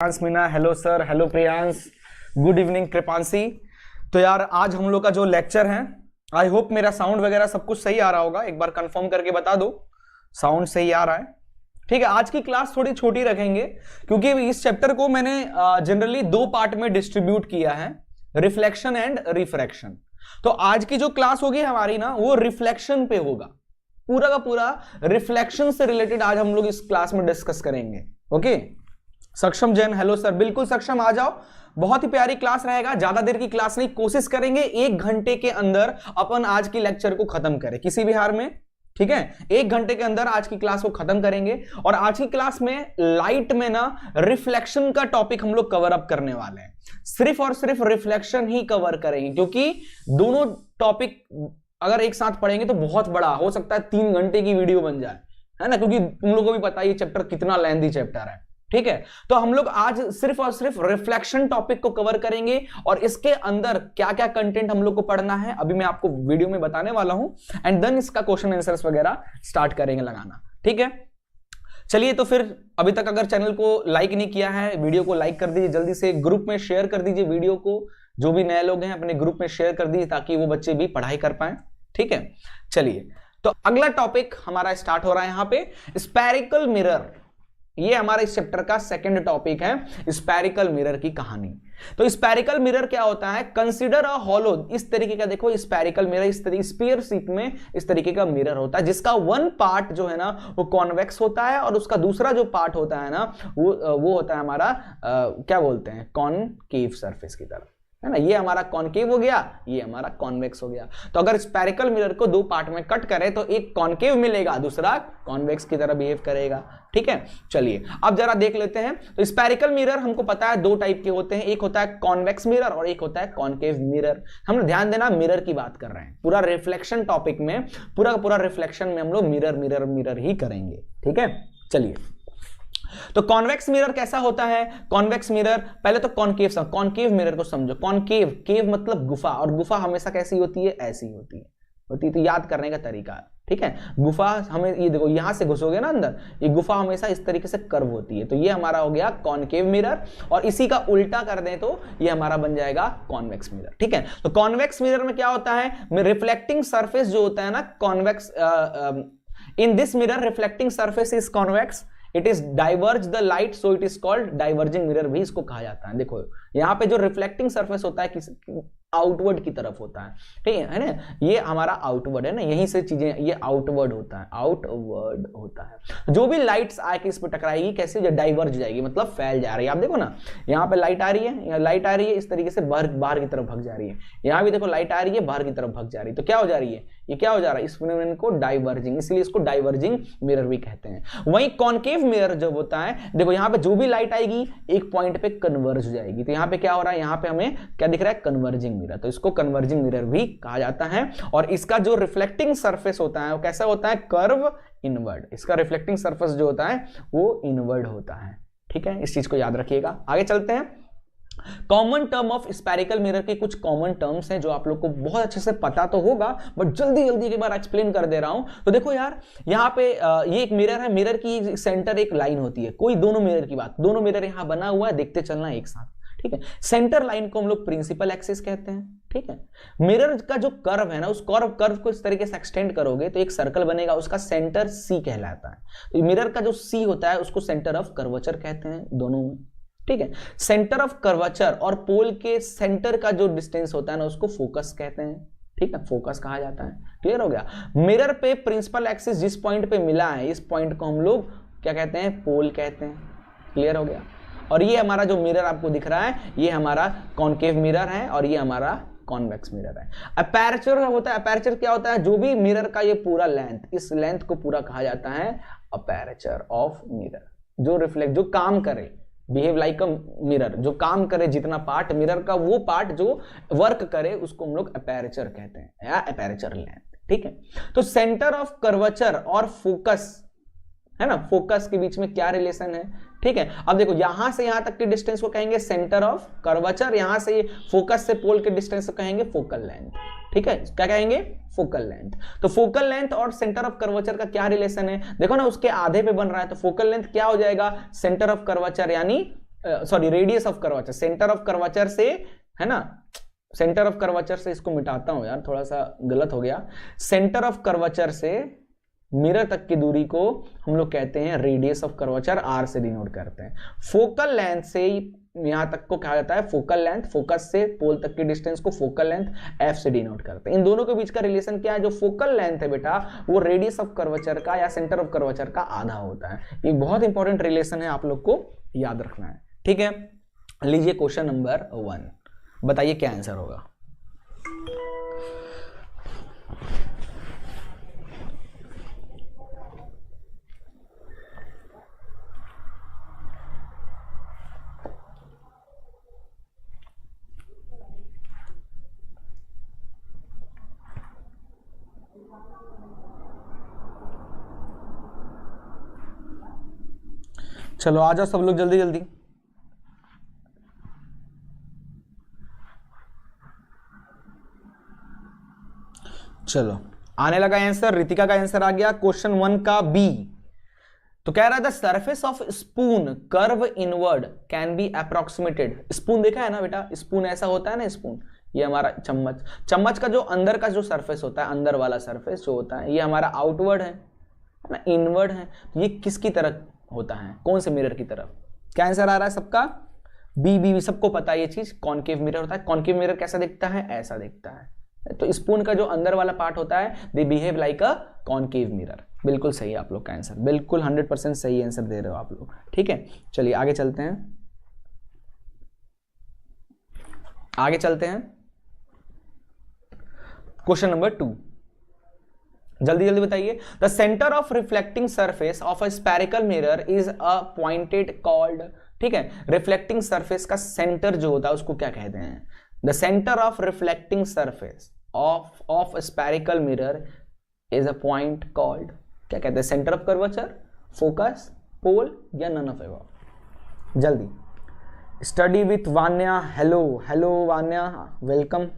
Priyansh Meena, hello sir, hello Priyansh, good evening Kripanshi. तो यार आज हम लोग का जो लेक्चर है, आई होप मेरा साउंड वगैरह सब कुछ सही आ रहा होगा। एक बार कंफर्म करके बता दो साउंड सही आ रहा है। ठीक है, आज की क्लास थोड़ी छोटी रखेंगे क्योंकि इस चैप्टर को मैंने जनरली दो पार्ट में डिस्ट्रीब्यूट किया है, रिफ्लेक्शन एंड रिफ्रैक्शन। तो आज की जो क्लास होगी हमारी ना, वो रिफ्लेक्शन पे होगा। पूरा का पूरा रिफ्लेक्शन से रिलेटेड आज हम लोग इस क्लास में डिस्कस करेंगे। ओके, सक्षम जैन, हेलो सर, बिल्कुल सक्षम, आ जाओ। बहुत ही प्यारी क्लास रहेगा, ज्यादा देर की क्लास नहीं, कोशिश करेंगे 1 घंटे के अंदर अपन आज की लेक्चर को खत्म करें किसी भी हाल में। ठीक है, 1 घंटे के अंदर आज की क्लास को खत्म करेंगे। और आज की क्लास में लाइट में ना रिफ्लेक्शन का टॉपिक हम लोग कवर अप करने वाले हैं। सिर्फ और सिर्फ रिफ्लेक्शन ही कवर करेंगे क्योंकि दोनों टॉपिक अगर एक साथ पढ़ेंगे तो बहुत बड़ा हो सकता है, 3 घंटे की वीडियो बन जाए, है ना, क्योंकि तुम लोगों को भी पता है ये चैप्टर कितना लेंथी चैप्टर है। ठीक है, तो हम लोग आज सिर्फ और सिर्फ रिफ्लेक्शन टॉपिक को कवर करेंगे और इसके अंदर क्या क्या कंटेंट हम लोग को पढ़ना है अभी मैं आपको वीडियो में बताने वाला हूं, एंड देन इसका क्वेश्चन आंसर्स वगैरह स्टार्ट करेंगे लगाना। ठीक है, चलिए तो फिर अभी तक अगर चैनल को लाइक नहीं किया है, वीडियो को लाइक कर दीजिए, जल्दी से ग्रुप में शेयर कर दीजिए वीडियो को। जो भी नए लोग हैं अपने ग्रुप में शेयर कर दीजिए ताकि वो बच्चे भी पढ़ाई कर पाए। ठीक है, चलिए तो अगला टॉपिक हमारा स्टार्ट हो रहा है यहां पे, स्फेरिकल मिरर। ये हमारा इस चैप्टर का सेकंड टॉपिक है, स्फेरिकल मिरर की कहानी। तो स्फेरिकल मिरर क्या होता है? कंसीडर अ हॉलो, इस तरीके का, देखो स्फेरिकल मिरर इस तरीके स्फीयर शेप में इस तरीके का मिरर होता है जिसका वन पार्ट जो है ना वो कॉन्वेक्स होता है और उसका दूसरा जो पार्ट होता है ना वो होता है हमारा क्या बोलते हैं, कॉनकेव सरफेस की तरफ, है ना। ये हमारा कॉनकेव हो गया, ये हमारा कॉन्वेक्स हो गया। तो अगर स्फेरिकल मिरर को दो पार्ट में कट करें तो एक कॉनकेव मिलेगा, दूसरा कॉन्वेक्स की तरह बिहेव करेगा। ठीक है, चलिए अब जरा देख लेते हैं। तो स्फेरिकल मिरर हमको पता है 2 टाइप के होते हैं, एक होता है कॉन्वेक्स मिरर और एक होता है कॉनकेव मिरर। हम ध्यान देना, मिरर की बात कर रहे हैं, पूरा रिफ्लेक्शन टॉपिक में, पूरा का पूरा रिफ्लेक्शन में हम लोग मिरर मिरर मिरर ही करेंगे। ठीक है, चलिए तो कॉन्वेक्स मिरर कैसा होता है? कॉन्वेक्स मिरर, पहले तो कॉनकेव मिरर को समझो। कॉनकेव, केव मतलब गुफा, और गुफा हमेशा कैसी होती है? ऐसी होती है। तो याद करने का तरीका है। ठीक है, गुफा हमें, ये देखो यहां से घुसोगे ना अंदर, ये गुफा हमेशा इस तरीके से कर्व होती है। तो ये हमारा हो गया कॉनकेव मिरर, और इसी का उल्टा कर दें तो ये हमारा बन जाएगा कॉन्वेक्स मिरर। ठीक है, तो कॉन्वेक्स मिरर में क्या होता है? रिफ्लेक्टिंग सरफेस जो होता है ना, convex, in this mirror reflecting surface is convex, it is diverge the light, so it is called diverging mirror भी इसको कहा जाता है। देखो यहां पे जो रिफ्लेक्टिंग सरफेस होता है किस आउटवर्ड की तरफ होता है, ठीक है ना, ये हमारा आउटवर्ड है ना, यहीं से चीजें, ये आउटवर्ड होता है, आउटवर्ड होता है। जो भी लाइट्स आके इस पर टकराएगी कैसे, जो डाइवर्ज जाएगी, मतलब फैल जा रही है। आप देखो ना, यहाँ पे लाइट आ रही है, यहाँ लाइट आ रही है, इस तरीके से बाहर की तरफ भाग जा रही है। यहाँ भी देखो लाइट आ रही है, बाहर की तरफ भाग जा रही है। तो क्या हो जा रही है, ये क्या हो जा रहा है, इस फिनोमेनन को डाइवर्जिंग, इसलिए इसको डाइवर्जिंग मिरर भी कहते हैं। वहीं कॉनकेव मिरर जब होता है, देखो यहाँ पे जो भी लाइट आएगी एक पॉइंट पे कन्वर्ज हो जाएगी। तो यहाँ पे क्या हो रहा है, यहाँ पे हमें क्या दिख रहा है, कन्वर्जिंग मिरर। तो इसको कन्वर्जिंग मिरर भी कहा जाता है। और इसका जो रिफ्लेक्टिंग सरफेस होता है वो कैसा होता है, कर्व इनवर्ड। इसका रिफ्लेक्टिंग सरफेस जो होता है वो इनवर्ड होता है। ठीक है, इस चीज को याद रखिएगा। आगे चलते हैं। Common term of spherical mirror के कुछ कॉमन टर्म्स हैं जो आप लोग को बहुत अच्छे से पता तो होगा, बट जल्दी एक बार एक्सप्लेन कर दे रहा हूं। तो देखो यार, यहाँ पे ये एक मिरर है, मिरर की सेंटर एक लाइन होती है। कोई दोनों मिरर की बात, दोनों मिरर यहां बना हुआ है, देखते चलना एक साथ। ठीक है, सेंटर लाइन को हम लोग प्रिंसिपल एक्सिस कहते हैं। ठीक है, मिरर का जो कर्व है ना, उस कर्व को इस तरीके से एक्सटेंड करोगे तो एक सर्कल बनेगा, उसका सेंटर सी कहलाता है। तो मिरर का जो सी होता है उसको सेंटर ऑफ कर्वेचर कहते हैं दोनों में। ठीक है, सेंटर ऑफ कर्वेचर और पोल के सेंटर का जो डिस्टेंस होता है ना उसको फोकस कहते हैं। ठीक है, फोकस कहा जाता है। क्लियर हो गया। मिरर पे प्रिंसिपल एक्सिस जिस पॉइंट पे मिला है, इस पॉइंट को हम लोग क्या कहते हैं, पोल कहते हैं। क्लियर हो गया। और ये हमारा जो मिरर आपको दिख रहा है ये हमारा कॉनकेव मिरर है और ये हमारा कॉन्वेक्स मिरर है। अपर्चर होता है, अपर्चर क्या होता है, जो भी मिरर का ये पूरा लेंथ, इस लेंथ को पूरा कहा जाता है अपर्चर ऑफ मिरर। जो रिफ्लेक्ट, जो काम करे, बिहेव लाइक अ मिरर, जो काम करे, जितना पार्ट मिरर का, वो पार्ट जो वर्क करे उसको हम लोग अपर्चर कहते हैं या अपर्चर लेंथ। ठीक है, तो सेंटर ऑफ कर्वेचर और फोकस है ना, फोकस के बीच में क्या रिलेशन है। ठीक है, अब देखो यहां से यहां तक के डिस्टेंस को कहेंगे सेंटर ऑफ कर्वेचर, यहां से फोकस से पोल के डिस्टेंस को कहेंगे फोकल लेंथ। ठीक है, क्या कहेंगे, फोकल लेंथ। तो फोकल लेंथ और सेंटर ऑफ कर्वेचर का क्या रिलेशन है, देखो ना, उसके आधे पे बन रहा है। तो फोकल लेंथ क्या हो जाएगा, सेंटर ऑफ कर्वेचर यानी sorry radius of curvature, centre of curvature से, है ना, सेंटर ऑफ कर्वाचर से, इसको मिटाता हूं यार, थोड़ा सा गलत हो गया। सेंटर ऑफ कर्वाचर से मिरर तक की दूरी को हम लोग कहते हैं रेडियस ऑफ कर्वाचर, आर से डिनोट करते हैं। फोकल लेंथ से यहां तक को कहा जाता है फोकल लेंथ, फोकस से पोल तक की डिस्टेंस को फोकल लेंथ एफ से डिनोट करते हैं। इन दोनों के बीच का रिलेशन क्या है? जो फोकल लेंथ है बेटा वो रेडियस ऑफ कर्वेचर का या सेंटर ऑफ कर्वेचर का आधा होता है। ये बहुत इंपॉर्टेंट रिलेशन है, आप लोग को याद रखना है, ठीक है। लीजिए क्वेश्चन नंबर 1, बताइए क्या आंसर होगा। चलो आ जाओ सब लोग जल्दी जल्दी। चलो आने लगा आंसर, रितिका का आंसर आ गया क्वेश्चन 1 का बी। तो कह रहा था surface of spoon curve inward can be approximated. Spoon देखा है ना बेटा, स्पून ऐसा होता है ना, स्पून ये हमारा चम्मच, चम्मच का जो अंदर का जो सरफेस होता है, अंदर वाला सरफेस जो होता है, ये हमारा आउटवर्ड है ना, इनवर्ड है। ये किसकी तरफ होता है? कौन से मिरर की तरफ? क्या आंसर आ रहा है सबका? बी बी बी, सबको पता है ये चीज, कॉनकेव मिरर होता है। कॉनकेव मिरर कैसा दिखता है? ऐसा दिखता है। तो स्पून का जो अंदर वाला पार्ट होता है they behave like a concave mirror. बिल्कुल सही है आप लोग का आंसर, बिल्कुल 100% सही आंसर दे रहे हो आप लोग, ठीक है। चलिए आगे चलते हैं, आगे चलते हैं। क्वेश्चन नंबर 2, जल्दी जल्दी बताइए। The centre of reflecting surface of a spherical mirror is a pointed called, ठीक है। रिफ्लेक्टिंग सरफेस का सेंटर जो होता है उसको क्या कहते हैं? The centre of reflecting surface of spherical mirror is a point called, क्या कहते हैं? Centre of curvature, focus, pole या नन ऑफ एबव? जल्दी। Study with Vanya, hello hello Vanya, welcome.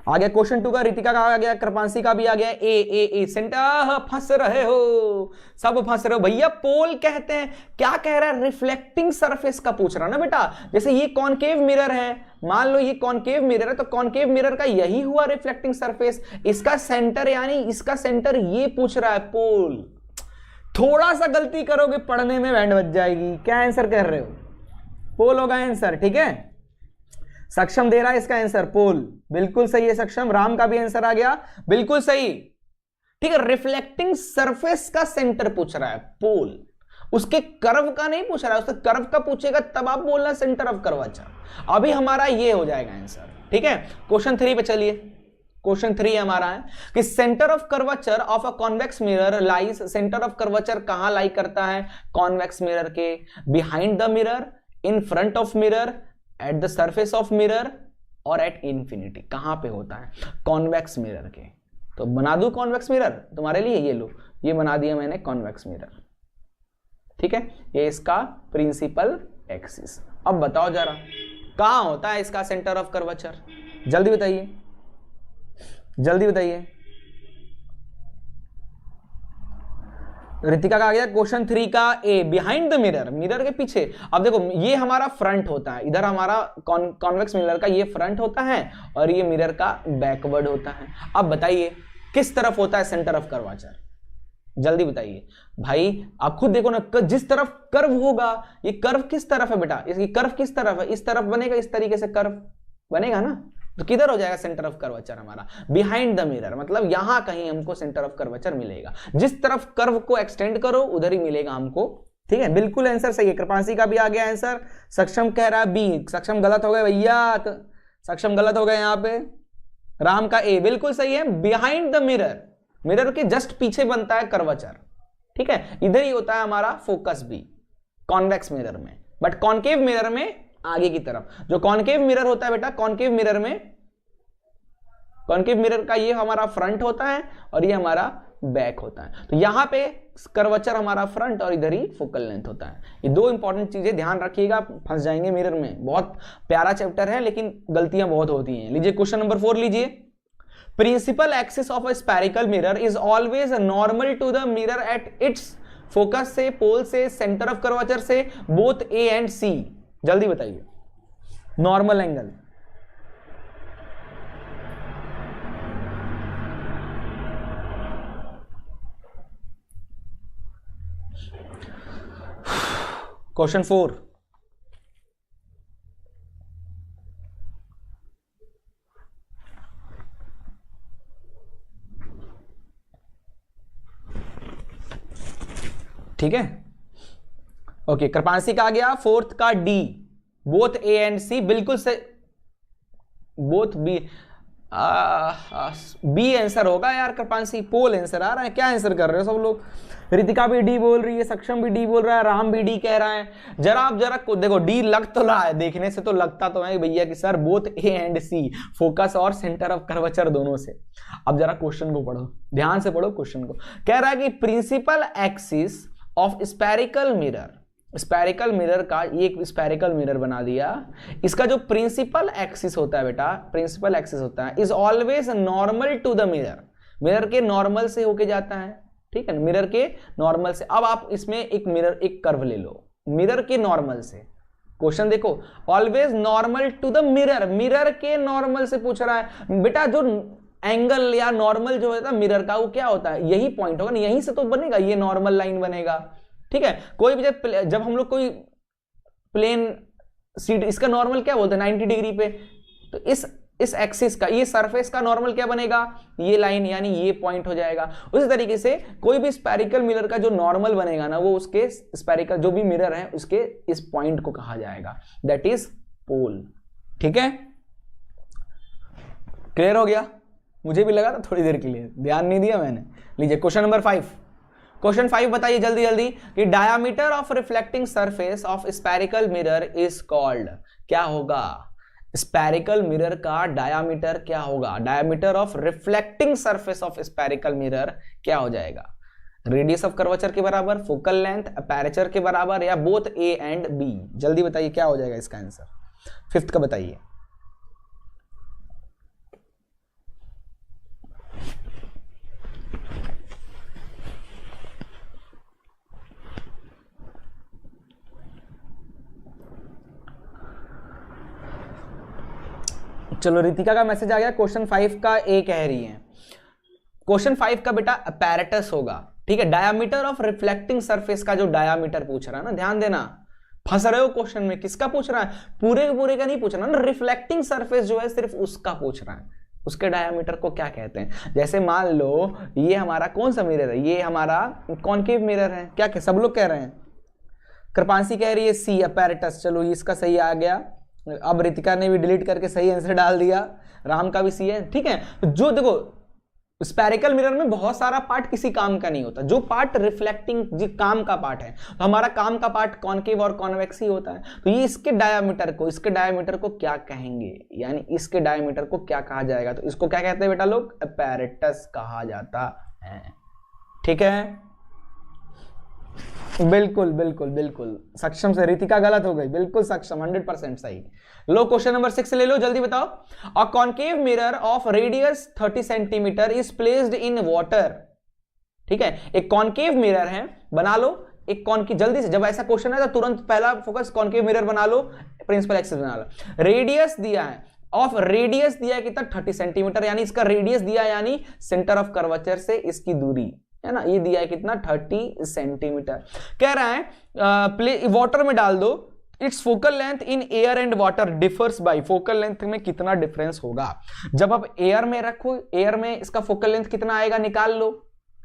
आ गया क्वेश्चन 2 का, रितिका का आ गया, कृपांशी का भी आ गया। ए ए ए सेंटर, फंस रहे हो, सब फंस रहे हो भैया। पोल कहते हैं, क्या कह रहा है? रिफ्लेक्टिंग सरफेस का पूछ रहा ना बेटा। जैसे ये कॉनकेव मिरर है, मान लो ये कॉनकेव मिरर है, तो कॉनकेव मिरर का यही हुआ रिफ्लेक्टिंग सरफेस। इसका सेंटर यानी इसका सेंटर ये पूछ रहा है, पोल। थोड़ा सा गलती करोगे पढ़ने में बैंड बज जाएगी। क्या आंसर कर रहे हो? पोल होगा आंसर, ठीक है। सक्षम दे रहा है इसका आंसर पोल, बिल्कुल सही है सक्षम। राम का भी आंसर आ गया, बिल्कुल सही, ठीक है। रिफ्लेक्टिंग सरफेस का सेंटर पूछ रहा है पोल, उसके कर्व का नहीं पूछ रहा है। उसके कर्व का पूछेगा तब आप बोलना सेंटर ऑफ कर्वेचर। अभी हमारा ये हो जाएगा आंसर, ठीक है। क्वेश्चन 3 पे चलिए। क्वेश्चन 3 हमारा है कि centre of curvature of a convex mirror lies, centre of curvature कहां लाई करता है? कॉन्वेक्स मिरर के behind the mirror, in front of mirror, at the surface of mirror और एट इन्फिनिटी। कहां पे होता है? कॉन्वेक्स मिरर के। तो बना दूं कॉन्वेक्स मिरर तुम्हारे लिए, ये लो, ये बना दिया मैंने कॉन्वेक्स मिरर, ठीक है। ये इसका प्रिंसिपल एक्सिस। अब बताओ जरा कहां होता है इसका सेंटर ऑफ कर्वेचर? जल्दी बताइए, जल्दी बताइए। रितिका का आ गया क्वेश्चन 3 का ए, बिहाइंड द मिरर, मिरर के पीछे। अब देखो ये हमारा फ्रंट होता है, इधर हमारा कॉन्वेक्स मिरर का ये फ्रंट होता है और ये मिरर का बैकवर्ड होता है। अब बताइए किस तरफ होता है सेंटर ऑफ कर्वेचर? जल्दी बताइए भाई, आप खुद देखो ना, जिस तरफ कर्व होगा, ये कर्व किस तरफ है बेटा? इसकी कर्व किस तरफ है? इस तरफ बनेगा, इस तरीके से कर्व बनेगा ना। तो किधर हो जाएगा सेंटर ऑफ कर्वेचर हमारा? बिहाइंड द मिरर, मतलब यहां कहीं हमको सेंटर ऑफ कर्वेचर मिलेगा। जिस तरफ कर्व को एक्सटेंड करो उधर ही मिलेगा हमको, ठीक है। बिल्कुल आंसर सही है। कृपांशी का भी आ गया आंसर। सक्षम कह रहा है बी, सक्षम गलत हो गए भैया, तो सक्षम गलत हो गए यहां पे। राम का ए बिल्कुल सही है, बिहाइंड द मिरर, मिरर के जस्ट पीछे बनता है कर्वेचर, ठीक है। इधर ही होता है हमारा फोकस भी, कॉन्वेक्स मिरर में। बट कॉनकेव मिरर में आगे की तरफ, जो कॉनकेव मिरर होता है बेटा, कॉनकेव मिरर में, कॉनकेव मिरर का ये हमारा फ्रंट होता है और ये हमारा बैक होता है। तो यहां पे कर्वेचर हमारा फ्रंट और इधर ही फोकल लेंथ होता है। ये दो इंपॉर्टेंट चीजें ध्यान रखिएगा, फंस जाएंगे मिरर में। बहुत प्यारा चैप्टर है लेकिन गलतियां बहुत होती हैं। लीजिए क्वेश्चन नंबर 4 लीजिए। Principal axis of a spherical mirror is always normal to the mirror at its focus से, पोल से, सेंटर ऑफ कर्वेचर से, बोथ ए एंड सी। जल्दी बताइए। Normal angle, question 4। ठीक है, ओके। कृपांशी का आ गया फोर्थ का डी, बोथ ए एंड सी, बिल्कुल से बोथ बी। बी आंसर होगा यार कृपांशी, पोल आंसर आ रहा है। क्या आंसर कर रहे हो सब लोग? रितिका भी डी बोल रही है, सक्षम भी डी बोल रहा है, राम भी डी कह रहा है। जरा देखो डी लग तो रहा है, देखने से तो लगता तो है भैया कि sir both A and C, focus और सेंटर ऑफ कर्वेचर दोनों से। अब जरा क्वेश्चन को पढ़ो, ध्यान से पढ़ो क्वेश्चन को। कह रहा है कि principal axis of spherical mirror, spherical mirror का एक स्फेरिकल मिरर बना दिया, इसका जो प्रिंसिपल एक्सिस होता है बेटा, प्रिंसिपल एक्सिस होता है, is always normal to the mirror, mirror के नॉर्मल से होके जाता है। ठीक है, मिरर के नॉर्मल से। अब आप इसमें एक मिरर, एक कर्व ले लो, मिरर के नॉर्मल से। क्वेश्चन देखो, always normal to the mirror, mirror के नॉर्मल से पूछ रहा है बेटा। जो एंगल या नॉर्मल जो होता है मिरर का, वो क्या होता है? यही पॉइंट होगा ना, यहीं से तो बनेगा, ये नॉर्मल लाइन बनेगा। ठीक है, कोई भी जब हम लोग कोई प्लेन सीट, इसका नॉर्मल क्या बोलते हैं? 90 डिग्री पे। तो इस एक्सिस का, ये सरफेस का नॉर्मल क्या बनेगा? ये लाइन, यानी ये पॉइंट हो जाएगा। उसी तरीके से कोई भी स्फेरिकल मिरर का जो नॉर्मल बनेगा ना, वो उसके स्फेरिकल जो भी मिरर है उसके इस पॉइंट को कहा जाएगा, दैट इज पोल। ठीक है, क्लियर हो गया? मुझे भी लगा था थोड़ी देर के लिए, ध्यान नहीं दिया मैंने। लीजिए क्वेश्चन नंबर 5। क्वेश्चन 5 बताइए जल्दी जल्दी कि diameter of reflecting surface of spherical mirror is called. क्या होगा? स्फेरिकल मिरर का डायामीटर क्या होगा? Diameter of reflecting surface of spherical mirror क्या हो जाएगा? रेडियस ऑफ कर्वेचर के बराबर, फोकल लेंथ, अपर्चर के बराबर, या बोथ ए एंड बी? जल्दी बताइए क्या हो जाएगा इसका आंसर। 5th का बताइए। चलो, रितिका का मैसेज आ गया। क्वेश्चन 5 का ए कह रही है। क्वेश्चन 5 का बेटा अपैरेटस होगा। ठीक है, डायामीटर ऑफ रिफ्लेक्टिंग सरफेस का जो डायामीटर पूछ रहा है ना, ध्यान देना, फंस रहे हो क्वेश्चन में। किसका पूछ रहा है? पूरे पूरे का नहीं पूछ रहा ना, रिफ्लेक्टिंग सरफेस जो है सिर्फ उसका पूछ रहा है। उसके डायामीटर को क्या कहते हैं? जैसे मान लो ये हमारा कौन सा मिरर है? ये हमारा कॉनकेव मिरर है। क्या सब लोग कह रहे हैं? कृपांशी कह रही है सी, अपैरेटस। चलो इसका सही आ गया। अब रितिका ने भी डिलीट करके सही आंसर डाल दिया। राम का भी सी है। ठीक है, जो देखो स्फेरिकल मिरर में बहुत सारा पार्ट किसी काम का नहीं होता, जो पार्ट रिफ्लेक्टिंग जी काम का पार्ट है, तो हमारा काम का पार्ट कॉनकेव और कॉन्वेक्स ही होता है। तो ये इसके डायामीटर को क्या कहेंगे, यानी इसके डायामीटर को क्या कहा जाएगा? तो इसको क्या कहते हैं बेटा लोग? अपैरेटस कहा जाता है। ठीक है, बिल्कुल बिल्कुल बिल्कुल सक्षम से। रितिका गलत हो गई, बिल्कुल सक्षम, 100% सही। लो क्वेश्चन नंबर 6 ले लो, जल्दी बताओ। A concave mirror of radius 30 centimetre is placed in water. ठीक है, एक कॉनकेव मिरर है, बना लो एक कॉनकेव। जल्दी से, जब ऐसा क्वेश्चन है तो तुरंत पहला फोकस कॉनकेव मिरर बना लो, प्रिंसिपल एक्सिस बना लो। रेडियस दिया है, ऑफ रेडियस दिया है कितना? 30 सेंटीमीटर, यानी इसका रेडियस दिया, यानी सेंटर ऑफ कर्वेचर से इसकी दूरी है ना, ये दिया है कितना? 30 सेंटीमीटर। कह रहा है वाटर में डाल दो। Its focal length in air and water differs by, focal length में कितना डिफरेंस होगा? जब आप एयर में रखो, एयर में इसका फोकल लेंथ कितना आएगा निकाल लो,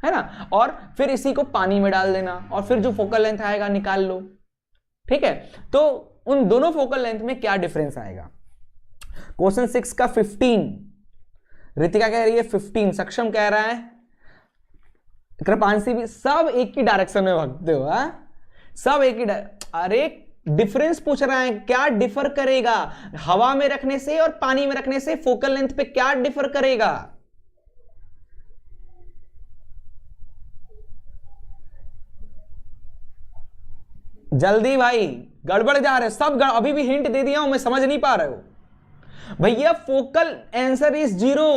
है ना, और फिर इसी को पानी में डाल देना, और फिर जो फोकल लेंथ आएगा निकाल लो। ठीक है, तो उन दोनों फोकल लेंथ में क्या डिफरेंस आएगा? क्वेश्चन 6 का 15, रितिका कह रही है 15, सक्षम कह रहा है, कृपांशी भी, सब एक ही डायरेक्शन में भागते हो। सब एक ही अरे डिफरेंस पूछ रहा है, क्या डिफर करेगा हवा में रखने से और पानी में रखने से? फोकल लेंथ पे क्या डिफर करेगा? जल्दी भाई, गड़बड़ जा रहे सब, अभी भी हिंट दे दिया हूं मैं, समझ नहीं पा रहे हो भैया। फोकल आंसर इज 0,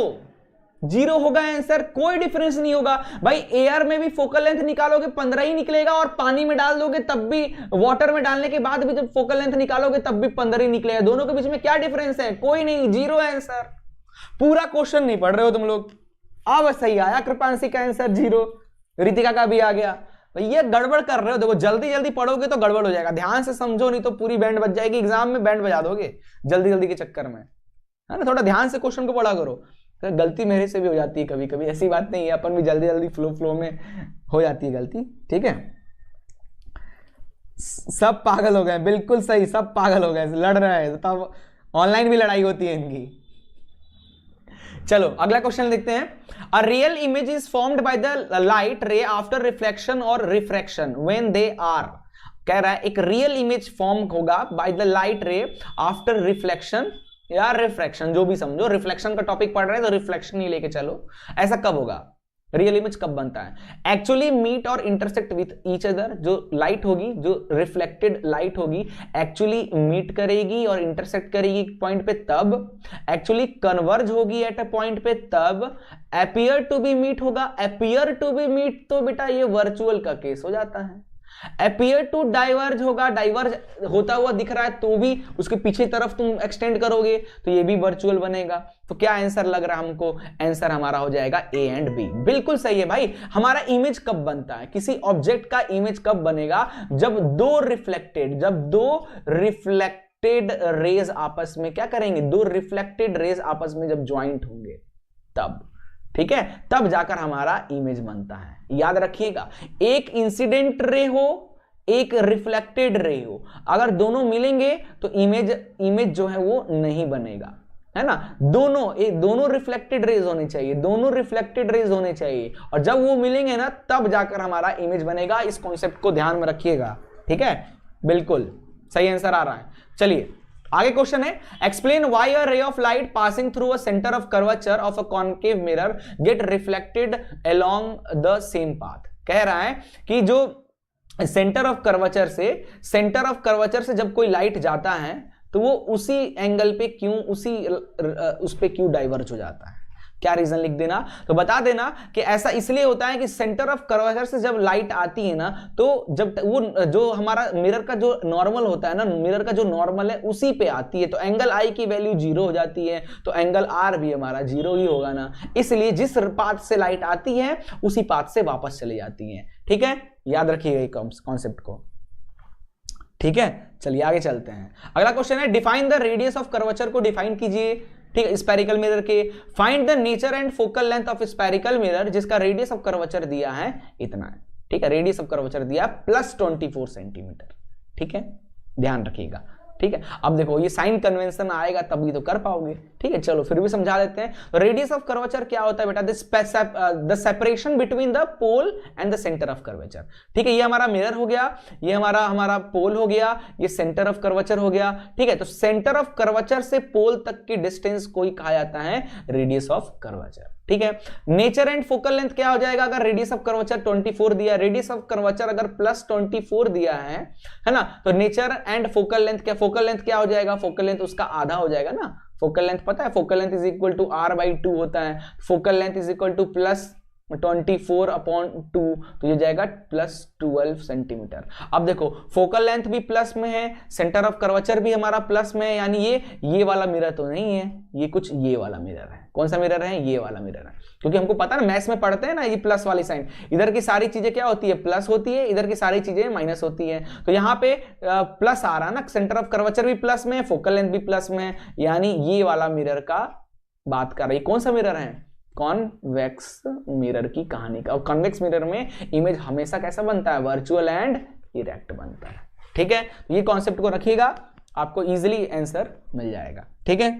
जीरो होगा आंसर, कोई डिफरेंस नहीं होगा भाई। एयर में भी फोकल लेंथ निकालोगे 15 ही निकलेगा, और पानी में डाल दोगे तब भी, वाटर में डालने के बाद भी जब फोकल लेंथ निकालोगे तब भी 15 ही निकलेगा। दोनों के बीच में क्या डिफरेंस है? कोई नहीं, जीरो आंसर। पूरा क्वेश्चन नहीं पढ़ रहे हो तुम लोग। अब सही आया कृपांशी का आंसर जीरो, रितिका का भी आ गया। ये गड़बड़ कर रहे हो, देखो जल्दी जल्दी पढ़ोगे तो गड़बड़ हो जाएगा, ध्यान से समझो नहीं तो पूरी बैंड बज जाएगी, एग्जाम में बैंड बजा दोगे जल्दी जल्दी के चक्कर में, है ना। थोड़ा ध्यान से क्वेश्चन को पढ़ा करो। तो गलती मेरे से भी हो जाती है कभी कभी, ऐसी बात नहीं है, अपन भी जल्दी जल्दी फ्लो में हो जाती है गलती, ठीक है। सब पागल हो गए, बिल्कुल सही, सब पागल हो गए, लड़ रहे हैं, तब ऑनलाइन भी लड़ाई होती है इनकी। चलो अगला क्वेश्चन देखते हैं। A real image is formed by the light रे आफ्टर रिफ्लेक्शन और रिफ्रैक्शन व्हेन दे आर, कह रहा है एक रियल इमेज फॉर्म होगा बाय द लाइट रे आफ्टर रिफ्लेक्शन या रिफ्रैक्शन, जो भी समझो। रिफ्लेक्शन का टॉपिक पढ़ रहे हैं तो रिफ्लेक्शन ही लेके चलो। ऐसा कब होगा, रियल इमेज कब बनता है? एक्चुअली मीट और इंटरसेक्ट विथ ईच अदर, जो लाइट होगी, जो रिफ्लेक्टेड लाइट होगी, एक्चुअली मीट करेगी और इंटरसेक्ट करेगी पॉइंट पे तब, एक्चुअली कन्वर्ज होगी एट अ पॉइंट पे तब, अपीयर टू बी मीट होगा। अपीयर टू बी मीट तो बेटा ये वर्चुअल का केस हो जाता है। अपीयर टू डाइवर्ज होगा, डाइवर्ज होता हुआ दिख रहा है तो भी उसके पीछे तरफ तुम एक्सटेंड करोगे तो ये भी वर्चुअल बनेगा। तो क्या आंसर लग रहा है हमको? आंसर हमारा हो जाएगा ए एंड बी। बिल्कुल सही है भाई। हमारा इमेज कब बनता है, किसी ऑब्जेक्ट का इमेज कब बनेगा? जब दो रिफ्लेक्टेड रेज आपस में क्या करेंगे, दो रिफ्लेक्टेड रेज आपस में जब ज्वाइंट होंगे तब, ठीक है, तब जाकर हमारा इमेज बनता है। याद रखिएगा, एक इंसिडेंट रे हो, एक रिफ्लेक्टेड रे हो, अगर दोनों मिलेंगे तो इमेज जो है वो नहीं बनेगा, है ना। दोनों रिफ्लेक्टेड रेज होनी चाहिए, दोनों रिफ्लेक्टेड रेज होने चाहिए, और जब वो मिलेंगे ना तब जाकर हमारा इमेज बनेगा। इस कॉन्सेप्ट को ध्यान में रखिएगा, ठीक है। बिल्कुल सही आंसर आ रहा है। चलिए आगे क्वेश्चन है, explain why a ray of light passing through a centre of curvature of a concave mirror gate reflected along the same path. कह रहा है कि जो सेंटर ऑफ कर्वेचर से जब कोई लाइट जाता है तो वो उसी एंगल पे क्यों, उस पे क्यों डाइवर्ज हो जाता है। क्या रीजन लिख देना, तो बता देना कि ऐसा इसलिए होता है कि सेंटर ऑफ कर्वेचर से जब लाइट आती है ना, तो जब वो जो हमारा मिरर का जो नॉर्मल होता है ना, मिरर का जो नॉर्मल है उसी पे आती है, तो एंगल आई की वैल्यू 0 हो जाती है, तो एंगल आर भी हमारा 0 ही होगा ना। इसलिए जिस पाथ से लाइट आती है उसी पाथ से वापस चली जाती है, ठीक है। याद रखिएगा कॉन्सेप्ट को, ठीक है। चलिए आगे चलते हैं। अगला क्वेश्चन है, define the radius of curvature को डिफाइन कीजिए, ठीक है, स्फेरिकल मिरर के। Find the nature and focal length of spherical mirror जिसका रेडियस ऑफ कर्वेचर दिया है इतना है, ठीक है। रेडियस ऑफ कर्वेचर दिया +24 सेंटीमीटर, ठीक है, ध्यान रखिएगा, ठीक है। अब देखो ये साइन कन्वेंशन आएगा तभी तो कर पाओगे, ठीक है। चलो फिर भी समझा देते हैं। तो रेडियस ऑफ कर्वेचर क्या होता है बेटा, the separation between the pole and the centre of curvature, ठीक है। ये हमारा मिरर हो गया, ये हमारा पोल हो गया, ये सेंटर ऑफ कर्वेचर हो गया, ठीक है। तो सेंटर ऑफ कर्वेचर से पोल तक की डिस्टेंस को ही कहा जाता है रेडियस ऑफ कर्वेचर, ठीक है। नेचर एंड फोकल लेंथ क्या हो जाएगा, अगर रेडियस ऑफ कर्वेचर 24 दिया, रेडियस ऑफ कर्वेचर अगर +24 दिया है ना, तो नेचर एंड फोकल लेंथ क्या हो जाएगा, फोकल लेंथ उसका आधा हो जाएगा ना। फोकल लेंथ पता है, focal length is equal to r/2 होता है, focal length is equal to +24/2, तो ये जाएगा +12 सेंटीमीटर। अब देखो फोकल लेंथ भी प्लस में है, सेंटर ऑफ कर्वेचर भी हमारा प्लस में है, यानी ये वाला मिरर तो नहीं है, ये कुछ ये वाला मिरर है। कौन सा मिरर है, ये वाला मिरर है, क्योंकि हमको पता है ना, मैथ्स में पढ़ते हैं ना, ये प्लस वाली साइन, इधर की सारी चीजें क्या होती है, प्लस होती है, इधर की सारी चीजें माइनस होती है। तो यहाँ पे प्लस आ रहा है ना, सेंटर ऑफ कर्वेचर भी प्लस में है, फोकल लेंथ भी प्लस में है, यानी ये वाला मिरर का बात कर रही है। कौन सा मिरर है, कॉन्वेक्स मिरर की कहानी का। और कॉन्वेक्स मिरर में इमेज हमेशा कैसा बनता है, वर्चुअल एंड इरेक्ट बनता है, ठीक है। ये कॉन्सेप्ट को रखिएगा, आपको इजीली आंसर मिल जाएगा, ठीक है।